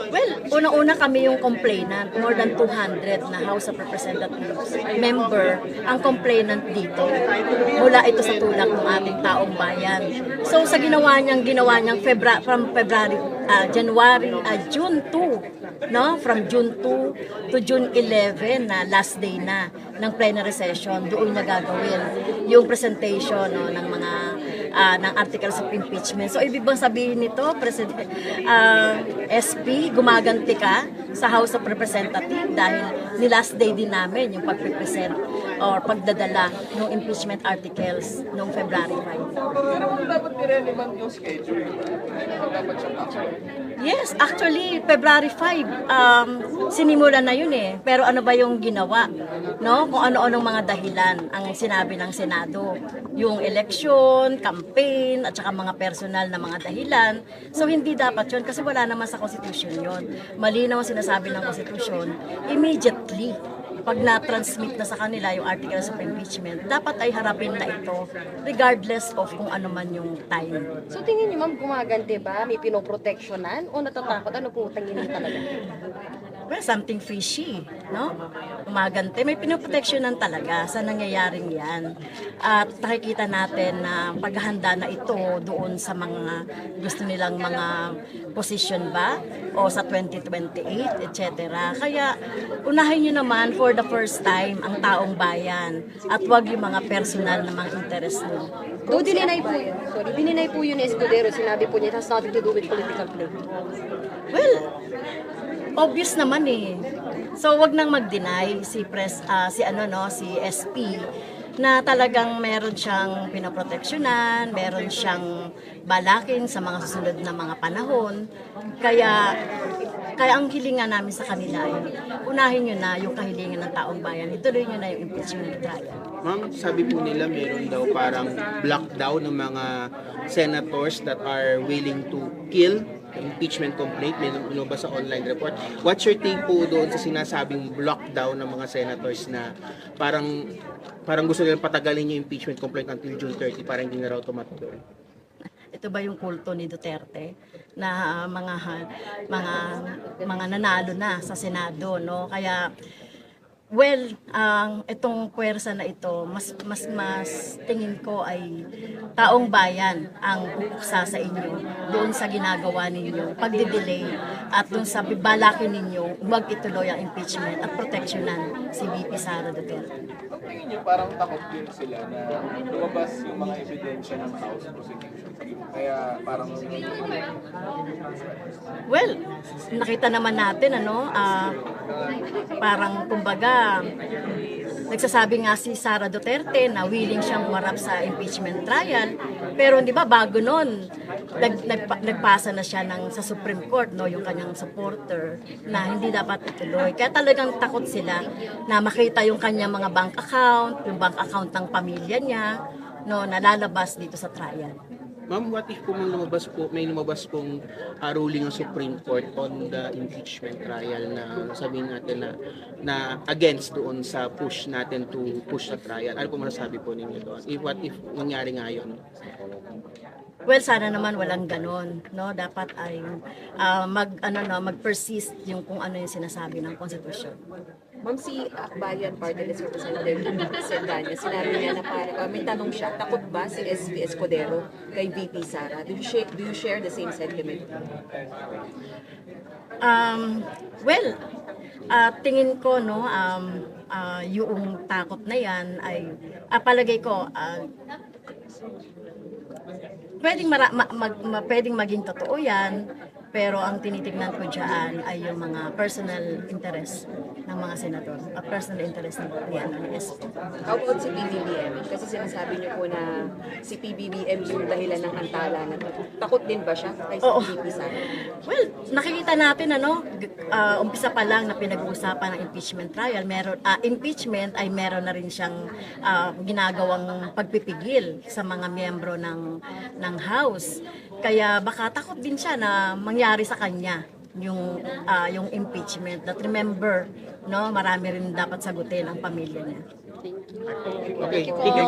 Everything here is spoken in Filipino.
Well, unang-una kami yung complainant, more than 200 na House of Representatives member ang complainant dito. Mula ito sa tulak ng ating taong bayan. So sa ginawa niyang from February, June 2, no? From June 2 to June 11 na last day na ng plenary session, doon na gagawin yung presentation, no, ng mga ng articles of impeachment. So ibig bang sabihin nito, President SP, gumaganti ka sa House of Representatives dahil ni last day din namin yung pagpipresent or pagdadala ng impeachment articles noong February 5. Pero dapat i-relevant yung schedule. Dapat siyang action. Yes, actually, February 5, sinimulan na yun eh. Pero ano ba yung ginawa? No? Kung ano-anong mga dahilan ang sinabi ng Senado. Yung election, campaign, at saka mga personal na mga dahilan. So, hindi dapat yun kasi wala naman sa Constitution yun. Malinaw ang sinasabi ng Constitution, immediately, pag na-transmit na sa kanila yung articles of impeachment, dapat ay harapin na ito regardless of kung ano man yung time. So tingin niyo ma'am, gumaganti ba? May pinoproteksyonan o natatakot? Ano po tingin niyo talaga? Well, something fishy, no? Umagante, may pinoproteksyonan talaga sa nangyayaring yan. At nakikita natin na paghahanda na ito doon sa mga gusto nilang mga position ba o sa 2028, etc. Kaya unahin nyo naman for the first time ang taong bayan at wag yung mga personal na mga interest nyo. Though dininay po yun ni Escudero, sinabi po niya it has nothing to do with political play. Well, obvious naman eh. So wag nang mag-deny si si SP na talagang meron siyang pinoproteksyonan, meron siyang balakin sa mga susunod na mga panahon. Kaya ang hilingan namin sa kanila ay unahin nyo na yung kahilingan ng taong bayan. Ituloy nyo na yung impeachment trial. Ma'am, sabi po nila meron daw parang lockdown ng mga senators that are willing to kill impeachment complaint, may lumabas sa online report. What's your take po doon sa sinasabing lockdown ng mga senators na parang gusto nilang patagalin yung impeachment complaint until June 30 para hindi na raw tumatuloy? Ito ba yung kulto ni Duterte na mga nanalo na sa Senado, no? Kaya itong puwersa na ito, mas tingin ko ay taong bayan ang pupuksa sa inyo doon sa ginagawa ninyo, pagdidelay at doon sa bibalakin ninyo, huwag ituloy ang impeachment at proteksyonan si VP Sara Duterte. Ang tingin niyo parang takot din sila na lumabas yung mga ebidensya ng House prosecution. Kaya parang Well, nakita naman natin parang kumbaga nagsasabi nga si Sara Duterte na willing siyang humarap sa impeachment trial, pero di ba bago noon nagpasa na siya sa Supreme Court, no, yung kanyang supporter na hindi dapat ituloy. Kaya talagang takot sila na makita yung kanyang mga bank account, yung bank account ng pamilya niya, no, nalalabas dito sa trial. Ma'am, what if po may lumabas pong ruling ng Supreme Court on the impeachment trial na sabihin natin na against doon sa push natin to push the trial? Ano po masasabi po ninyo doon? What if nangyari nga yun? Well, sana naman walang ganon, no? Dapat ay mag-persist yung kung ano yung sinasabi ng konstitusyon. Ma'am, si Akbayan Party List Representative Saldana, sinabi niya na parang may tanong siya, takot ba si SP Escudero kay VP Sara? Do you share the same sentiment? Tingin ko, no, yung takot na yan ay palagay ko pwedeng maging totoo yan, pero ang tinitignan ko dyan ay yung mga personal interest ng mga senador, personal interest ng SP. How about si PBBM? Kasi sinasabi niyo po na si PBBM yung dahilan ng antala na takot din ba siya kay VP Sara? Well, nakikita natin umpisa pa lang na pinag-uusapan ng impeachment trial, impeachment ay meron na rin siyang ginagawang pagpipigil sa mga miyembro ng House. Kaya baka takot din siya na mangyari sa kanya yung impeachment. That remember, no, marami rin dapat sagutin ang pamilya niya. Okay, thank you.